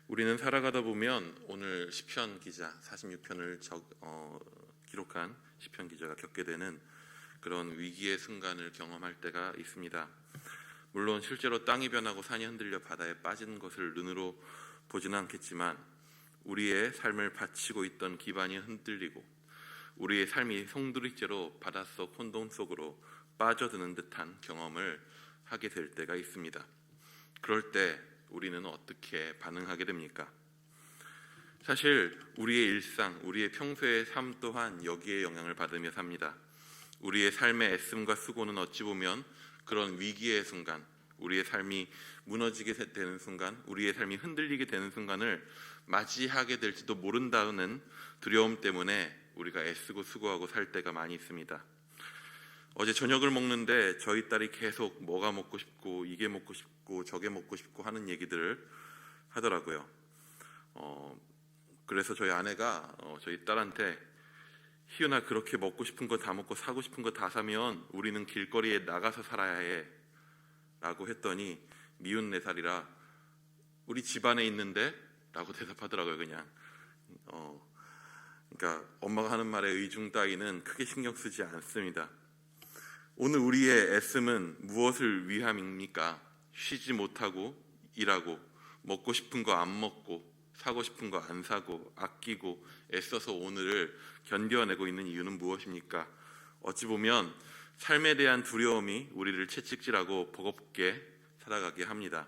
우리는 살아가다 보면 오늘 시편 기자 46편을 기록한 시편 기자가 겪게 되는 그런 위기의 순간을 경험할 때가 있습니다. 물론 실제로 땅이 변하고 산이 흔들려 바다에 빠지는 것을 눈으로 보지는 않겠지만 우리의 삶을 바치고 있던 기반이 흔들리고 우리의 삶이 송두리째로 바닷속 혼돈 속으로 빠져드는 듯한 경험을 하게 될 때가 있습니다. 그럴 때 우리는 어떻게 반응하게 됩니까? 사실 우리의 일상, 우리의 평소의 삶 또한 여기에 영향을 받으며 삽니다. 우리의 삶의 애씀과 수고는 어찌 보면 그런 위기의 순간, 우리의 삶이 무너지게 되는 순간, 우리의 삶이 흔들리게 되는 순간을 맞이하게 될지도 모른다는 두려움 때문에 우리가 애쓰고 수고하고 살 때가 많이 있습니다. 어제 저녁을 먹는데 저희 딸이 계속 뭐가 먹고 싶고 이게 먹고 싶고 저게 먹고 싶고 하는 얘기들을 하더라고요. 그래서 저희 아내가 저희 딸한테 희은아, 그렇게 먹고 싶은 거 다 먹고 사고 싶은 거 다 사면 우리는 길거리에 나가서 살아야 해 라고 했더니 미운 4살이라 우리 집안에 있는데? 라고 대답하더라고요. 그냥 그러니까 엄마가 하는 말에 의중 따위는 크게 신경 쓰지 않습니다. 오늘 우리의 애씀은 무엇을 위함입니까? 쉬지 못하고 일하고 먹고 싶은 거 안 먹고 사고 싶은 거 안 사고 아끼고 애써서 오늘을 견뎌내고 있는 이유는 무엇입니까? 어찌 보면 삶에 대한 두려움이 우리를 채찍질하고 버겁게 살아가게 합니다.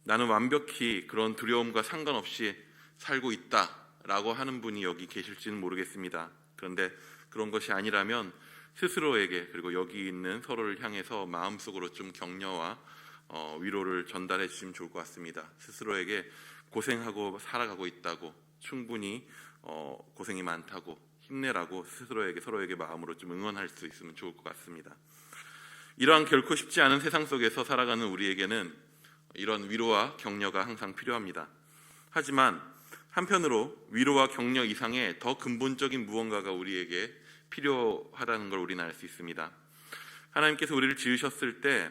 나는 완벽히 그런 두려움과 상관없이 살고 있다라고 하는 분이 여기 계실지는 모르겠습니다. 그런데 그런 것이 아니라면 스스로에게 그리고 여기 있는 서로를 향해서 마음속으로 좀 격려와 위로를 전달해 주시면 좋을 것 같습니다. 스스로에게 고생하고 살아가고 있다고, 충분히 고생이 많다고, 힘내라고 스스로에게 서로에게 마음으로 좀 응원할 수 있으면 좋을 것 같습니다. 이러한 결코 쉽지 않은 세상 속에서 살아가는 우리에게는 이런 위로와 격려가 항상 필요합니다. 하지만 한편으로 위로와 격려 이상의 더 근본적인 무언가가 우리에게 필요하다는 걸 우리는 알 수 있습니다. 하나님께서 우리를 지으셨을 때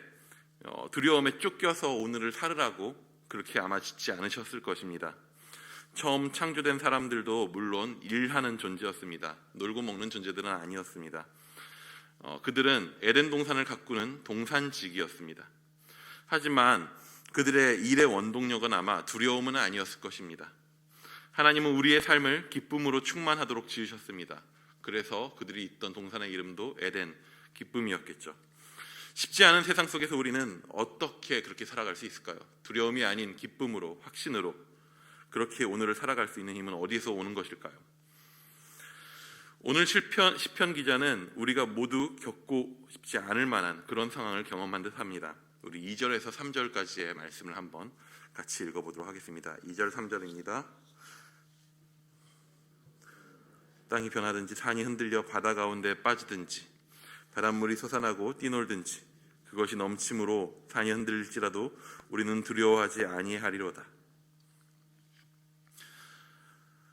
두려움에 쫓겨서 오늘을 살으라고 그렇게 아마 짓지 않으셨을 것입니다. 처음 창조된 사람들도 물론 일하는 존재였습니다. 놀고 먹는 존재들은 아니었습니다. 그들은 에덴 동산을 가꾸는 동산직이었습니다. 하지만 그들의 일의 원동력은 아마 두려움은 아니었을 것입니다. 하나님은 우리의 삶을 기쁨으로 충만하도록 지으셨습니다. 그래서 그들이 있던 동산의 이름도 에덴, 기쁨이었겠죠. 쉽지 않은 세상 속에서 우리는 어떻게 그렇게 살아갈 수 있을까요? 두려움이 아닌 기쁨으로, 확신으로 그렇게 오늘을 살아갈 수 있는 힘은 어디서 오는 것일까요? 오늘 시편 기자는 우리가 모두 겪고 싶지 않을 만한 그런 상황을 경험한 듯합니다. 우리 2절에서 3절까지의 말씀을 한번 같이 읽어보도록 하겠습니다. 2절 3절입니다. 땅이 변하든지 산이 흔들려 바다 가운데 빠지든지 바닷물이 솟아나고 뛰놀든지 그것이 넘침으로 산이 흔들릴지라도 우리는 두려워하지 아니하리로다.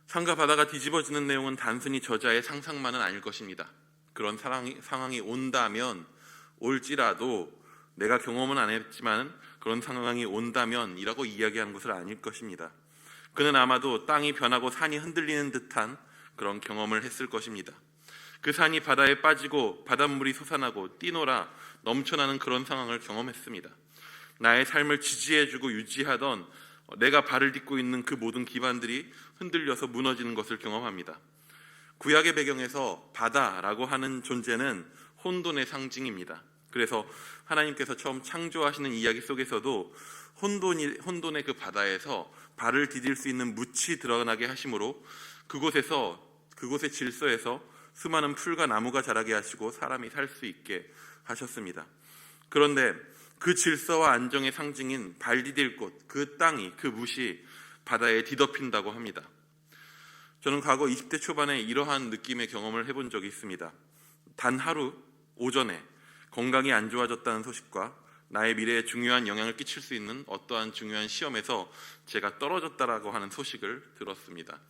산과 바다가 뒤집어지는 내용은 단순히 저자의 상상만은 아닐 것입니다. 그런 상황이 온다면, 올지라도 내가 경험은 안 했지만 그런 상황이 온다면 이라고 이야기하는 것은 아닐 것입니다. 그는 아마도 땅이 변하고 산이 흔들리는 듯한 그런 경험을 했을 것입니다. 그 산이 바다에 빠지고 바닷물이 솟아나고 뛰놀아 넘쳐나는 그런 상황을 경험했습니다. 나의 삶을 지지해주고 유지하던 내가 발을 딛고 있는 그 모든 기반들이 흔들려서 무너지는 것을 경험합니다. 구약의 배경에서 바다라고 하는 존재는 혼돈의 상징입니다. 그래서 하나님께서 처음 창조하시는 이야기 속에서도 혼돈의 그 바다에서 발을 디딜 수 있는 묻이 드러나게 하심으로 그곳의 질서에서 수많은 풀과 나무가 자라게 하시고 사람이 살 수 있게 하셨습니다. 그런데 그 질서와 안정의 상징인 발 디딜 곳, 그 땅이, 그 묻이 바다에 뒤덮인다고 합니다. 저는 과거 20대 초반에 이러한 느낌의 경험을 해본 적이 있습니다. 단 하루 오전에 건강이 안 좋아졌다는 소식과 나의 미래에 중요한 영향을 끼칠 수 있는 어떠한 중요한 시험에서 제가 떨어졌다라고 하는 소식을 들었습니다.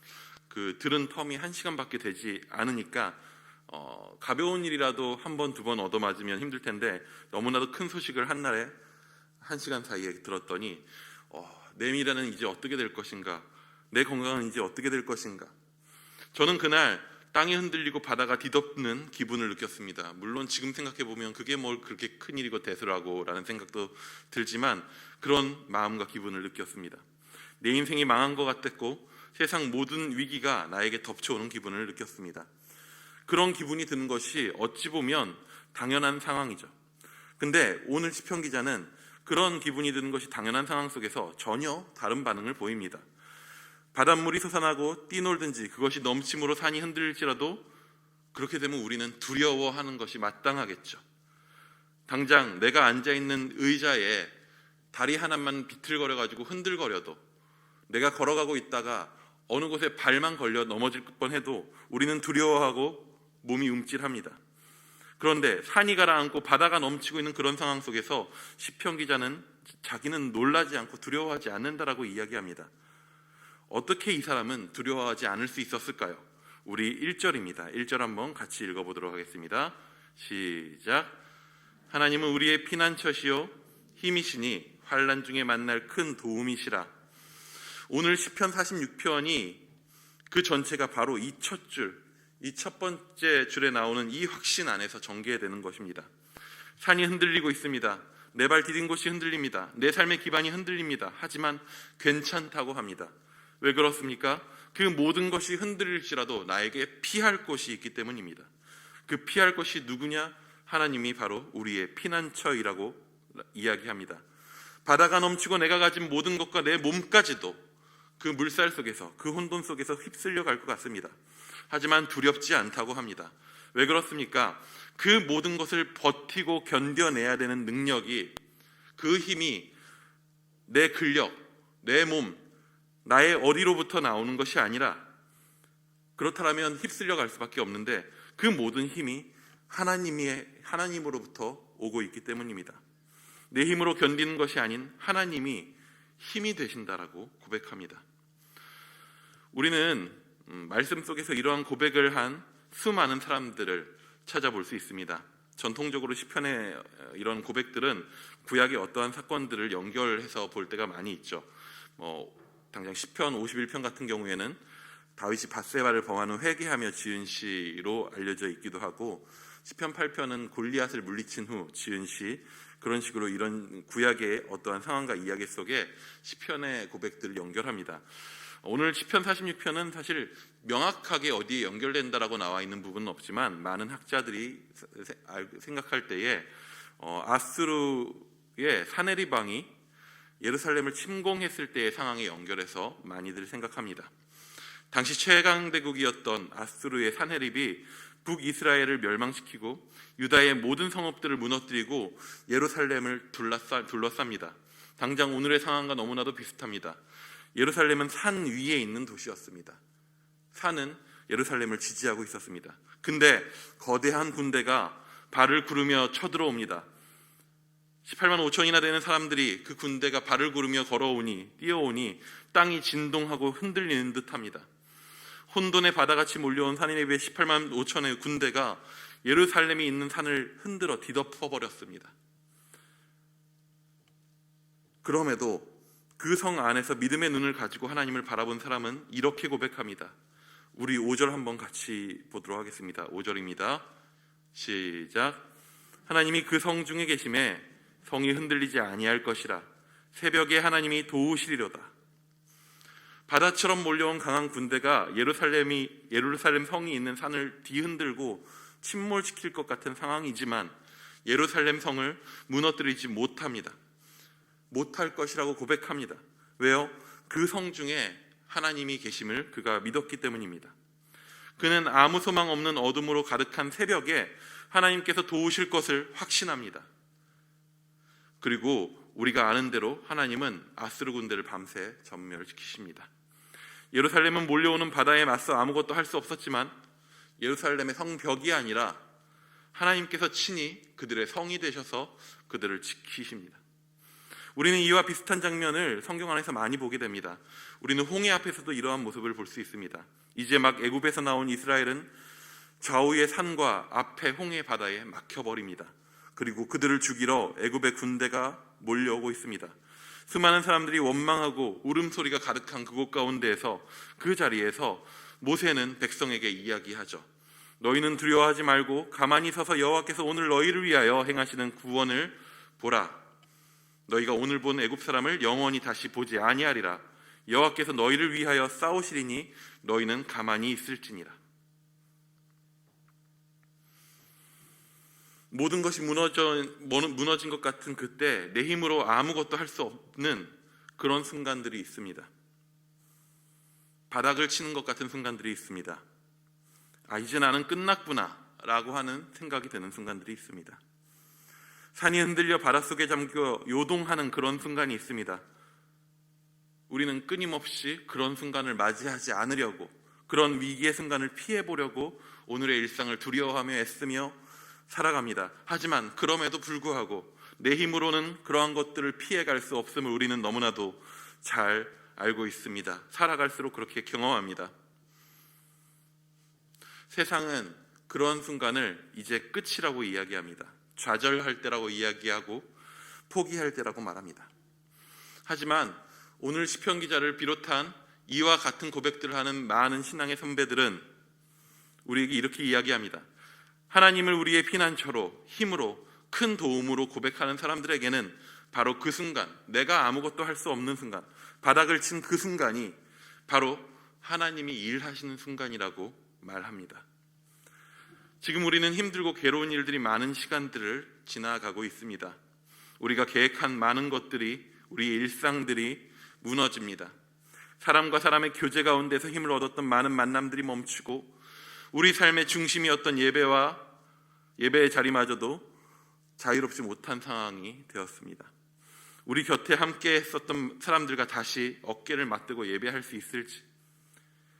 그 들은 텀이 1시간밖에 되지 않으니까 가벼운 일이라도 한 번, 두 번 얻어맞으면 힘들 텐데 너무나도 큰 소식을 한날에 1시간 사이에 들었더니 내 미래는 이제 어떻게 될 것인가? 내 건강은 이제 어떻게 될 것인가? 저는 그날 땅이 흔들리고 바다가 뒤덮는 기분을 느꼈습니다. 물론 지금 생각해보면 그게 뭘 그렇게 큰일이고 대수라고 라는 생각도 들지만 그런 마음과 기분을 느꼈습니다. 내 인생이 망한 것 같았고 세상 모든 위기가 나에게 덮쳐오는 기분을 느꼈습니다. 그런 기분이 드는 것이 어찌 보면 당연한 상황이죠. 근데 오늘 시편 기자는 그런 기분이 드는 것이 당연한 상황 속에서 전혀 다른 반응을 보입니다. 바닷물이 솟아나고 뛰놀든지 그것이 넘침으로 산이 흔들릴지라도 그렇게 되면 우리는 두려워하는 것이 마땅하겠죠. 당장 내가 앉아있는 의자에 다리 하나만 비틀거려가지고 흔들거려도, 내가 걸어가고 있다가 어느 곳에 발만 걸려 넘어질 뻔해도 우리는 두려워하고 몸이 움찔합니다. 그런데 산이 가라앉고 바다가 넘치고 있는 그런 상황 속에서 시편 기자는 자기는 놀라지 않고 두려워하지 않는다라고 이야기합니다. 어떻게 이 사람은 두려워하지 않을 수 있었을까요? 우리 1절입니다. 1절 한번 같이 읽어보도록 하겠습니다. 시작. 하나님은 우리의 피난처시요 힘이시니 환난 중에 만날 큰 도움이시라. 오늘 시편 46편이 그 전체가 바로 이 첫 줄, 이 첫 번째 줄에 나오는 이 확신 안에서 전개되는 것입니다. 산이 흔들리고 있습니다. 내 발 디딘 곳이 흔들립니다. 내 삶의 기반이 흔들립니다. 하지만 괜찮다고 합니다. 왜 그렇습니까? 그 모든 것이 흔들릴지라도 나에게 피할 곳이 있기 때문입니다. 그 피할 곳이 누구냐? 하나님이 바로 우리의 피난처이라고 이야기합니다. 바다가 넘치고 내가 가진 모든 것과 내 몸까지도 그 물살 속에서, 그 혼돈 속에서 휩쓸려 갈 것 같습니다. 하지만 두렵지 않다고 합니다. 왜 그렇습니까? 그 모든 것을 버티고 견뎌내야 되는 능력이, 그 힘이 내 근력, 내 몸, 나의 어디로부터 나오는 것이 아니라, 그렇다면 휩쓸려 갈 수밖에 없는데 그 모든 힘이 하나님으로부터 오고 있기 때문입니다. 내 힘으로 견디는 것이 아닌 하나님이 힘이 되신다라고 고백합니다. 우리는 말씀 속에서 이러한 고백을 한 수많은 사람들을 찾아볼 수 있습니다. 전통적으로 시편의 이런 고백들은 구약의 어떠한 사건들을 연결해서 볼 때가 많이 있죠. 당장 시편 51편 같은 경우에는 다윗이 밧세바를 범하는 회개하며 지은 시로 알려져 있기도 하고, 시편 8편은 골리앗을 물리친 후 지은 시, 그런 식으로 이런 구약의 어떠한 상황과 이야기 속에 시편의 고백들을 연결합니다. 오늘 시편 46편은 사실 명확하게 어디에 연결된다라고 나와 있는 부분은 없지만 많은 학자들이 생각할 때에 아수르의 사네립 왕이 예루살렘을 침공했을 때의 상황에 연결해서 많이들 생각합니다. 당시 최강대국이었던 아수르의 사네립이 북이스라엘을 멸망시키고 유다의 모든 성읍들을 무너뜨리고 예루살렘을 둘러쌉니다. 당장 오늘의 상황과 너무나도 비슷합니다. 예루살렘은 산 위에 있는 도시였습니다. 산은 예루살렘을 지지하고 있었습니다. 근데 거대한 군대가 발을 구르며 쳐들어옵니다. 18만 5천이나 되는 사람들이 그 군대가 발을 구르며 뛰어오니 땅이 진동하고 흔들리는 듯합니다. 혼돈의 바다같이 몰려온 사니네비의 18만 5천의 군대가 예루살렘이 있는 산을 흔들어 뒤덮어버렸습니다. 그럼에도 그 성 안에서 믿음의 눈을 가지고 하나님을 바라본 사람은 이렇게 고백합니다. 우리 5절 한번 같이 보도록 하겠습니다. 5절입니다. 시작. 하나님이 그 성 중에 계심에 성이 흔들리지 아니할 것이라. 새벽에 하나님이 도우시리로다. 바다처럼 몰려온 강한 군대가 예루살렘 성이 있는 산을 뒤흔들고 침몰시킬 것 같은 상황이지만 예루살렘 성을 무너뜨리지 못합니다. 못할 것이라고 고백합니다. 왜요? 그 성 중에 하나님이 계심을 그가 믿었기 때문입니다. 그는 아무 소망 없는 어둠으로 가득한 새벽에 하나님께서 도우실 것을 확신합니다. 그리고 우리가 아는 대로 하나님은 아수르 군대를 밤새 전멸시키십니다. 예루살렘은 몰려오는 바다에 맞서 아무것도 할 수 없었지만 예루살렘의 성벽이 아니라 하나님께서 친히 그들의 성이 되셔서 그들을 지키십니다. 우리는 이와 비슷한 장면을 성경 안에서 많이 보게 됩니다. 우리는 홍해 앞에서도 이러한 모습을 볼 수 있습니다. 이제 막 애굽에서 나온 이스라엘은 좌우의 산과 앞에 홍해 바다에 막혀버립니다. 그리고 그들을 죽이러 애굽의 군대가 몰려오고 있습니다. 수많은 사람들이 원망하고 울음소리가 가득한 그곳 가운데에서 그 자리에서 모세는 백성에게 이야기하죠. 너희는 두려워하지 말고 가만히 서서 여호와께서 오늘 너희를 위하여 행하시는 구원을 보라. 너희가 오늘 본 애굽 사람을 영원히 다시 보지 아니하리라. 여호와께서 너희를 위하여 싸우시리니 너희는 가만히 있을지니라. 모든 것이 무너진 것 같은 그때 내 힘으로 아무것도 할 수 없는 그런 순간들이 있습니다. 바닥을 치는 것 같은 순간들이 있습니다. 이제 나는 끝났구나 라고 하는 생각이 드는 순간들이 있습니다. 산이 흔들려 바닷속에 잠겨 요동하는 그런 순간이 있습니다. 우리는 끊임없이 그런 순간을 맞이하지 않으려고, 그런 위기의 순간을 피해보려고 오늘의 일상을 두려워하며 애쓰며 살아갑니다. 하지만 그럼에도 불구하고 내 힘으로는 그러한 것들을 피해갈 수 없음을 우리는 너무나도 잘 알고 있습니다. 살아갈수록 그렇게 경험합니다. 세상은 그런 순간을 이제 끝이라고 이야기합니다. 좌절할 때라고 이야기하고 포기할 때라고 말합니다. 하지만 오늘 시편 기자를 비롯한 이와 같은 고백들을 하는 많은 신앙의 선배들은 우리에게 이렇게 이야기합니다. 하나님을 우리의 피난처로, 힘으로, 큰 도움으로 고백하는 사람들에게는 바로 그 순간, 내가 아무것도 할 수 없는 순간, 바닥을 친 그 순간이 바로 하나님이 일하시는 순간이라고 말합니다. 지금 우리는 힘들고 괴로운 일들이 많은 시간들을 지나가고 있습니다. 우리가 계획한 많은 것들이, 우리의 일상들이 무너집니다. 사람과 사람의 교제 가운데서 힘을 얻었던 많은 만남들이 멈추고 우리 삶의 중심이었던 예배의 자리마저도 자유롭지 못한 상황이 되었습니다. 우리 곁에 함께 했었던 사람들과 다시 어깨를 맞대고 예배할 수 있을지,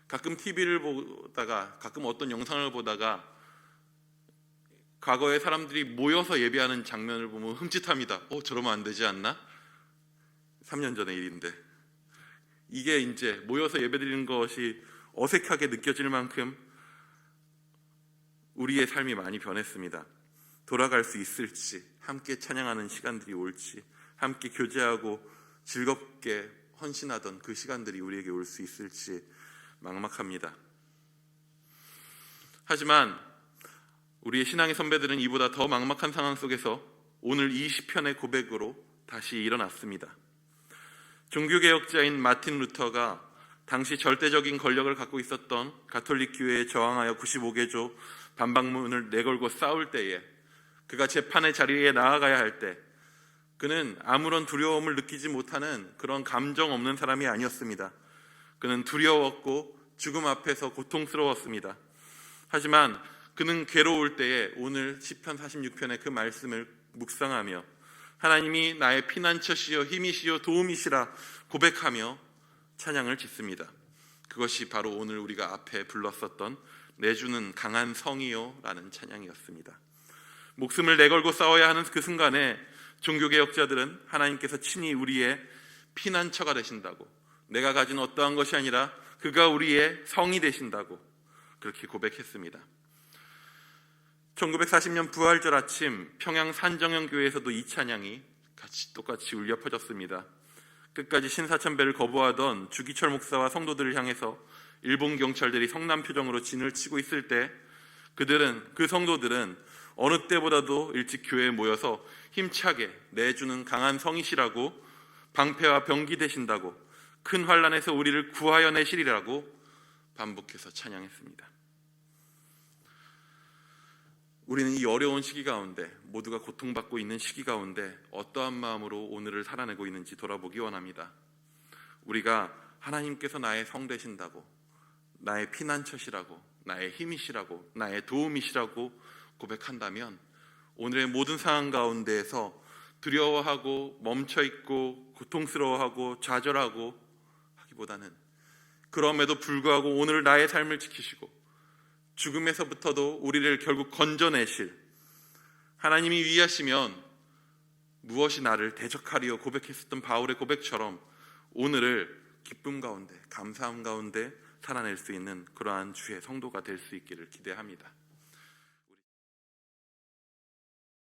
가끔 TV를 보다가, 가끔 어떤 영상을 보다가 과거에 사람들이 모여서 예배하는 장면을 보면 흠칫합니다. 저러면 안 되지 않나? 3년 전의 일인데 이게 이제 모여서 예배드리는 것이 어색하게 느껴질 만큼 우리의 삶이 많이 변했습니다. 돌아갈 수 있을지, 함께 찬양하는 시간들이 올지, 함께 교제하고 즐겁게 헌신하던 그 시간들이 우리에게 올 수 있을지 막막합니다. 하지만 우리의 신앙의 선배들은 이보다 더 막막한 상황 속에서 오늘 이 시편의 고백으로 다시 일어났습니다. 종교개혁자인 마틴 루터가 당시 절대적인 권력을 갖고 있었던 가톨릭 교회에 저항하여 95개조 반박문을 내걸고 싸울 때에, 그가 재판의 자리에 나아가야 할 때 그는 아무런 두려움을 느끼지 못하는 그런 감정 없는 사람이 아니었습니다. 그는 두려웠고 죽음 앞에서 고통스러웠습니다. 하지만 그는 괴로울 때에 오늘 시편 46편의 그 말씀을 묵상하며 하나님이 나의 피난처시여 힘이시여 도움이시라 고백하며 찬양을 짓습니다. 그것이 바로 오늘 우리가 앞에 불렀었던 내주는 강한 성이요 라는 찬양이었습니다. 목숨을 내걸고 싸워야 하는 그 순간에 종교개혁자들은 하나님께서 친히 우리의 피난처가 되신다고, 내가 가진 어떠한 것이 아니라 그가 우리의 성이 되신다고 그렇게 고백했습니다. 1940년 부활절 아침 평양 산정형교회에서도 이 찬양이 똑같이 울려 퍼졌습니다. 끝까지 신사참배를 거부하던 주기철 목사와 성도들을 향해서 일본 경찰들이 성남 표정으로 진을 치고 있을 때 그 성도들은 어느 때보다도 일찍 교회에 모여서 힘차게 내주는 강한 성이시라고, 방패와 병기 되신다고, 큰 환난에서 우리를 구하여 내시리라고 반복해서 찬양했습니다. 우리는 이 어려운 시기 가운데, 모두가 고통받고 있는 시기 가운데 어떠한 마음으로 오늘을 살아내고 있는지 돌아보기 원합니다. 우리가 하나님께서 나의 성 되신다고, 나의 피난처시라고, 나의 힘이시라고, 나의 도움이시라고 고백한다면 오늘의 모든 상황 가운데에서 두려워하고 멈춰있고 고통스러워하고 좌절하고 하기보다는, 그럼에도 불구하고 오늘 나의 삶을 지키시고 죽음에서부터도 우리를 결국 건져내실 하나님이 위하시면 무엇이 나를 대적하리요 고백했었던 바울의 고백처럼 오늘을 기쁨 가운데, 감사함 가운데 살아낼 수 있는 그러한 주의 성도가 될 수 있기를 기대합니다.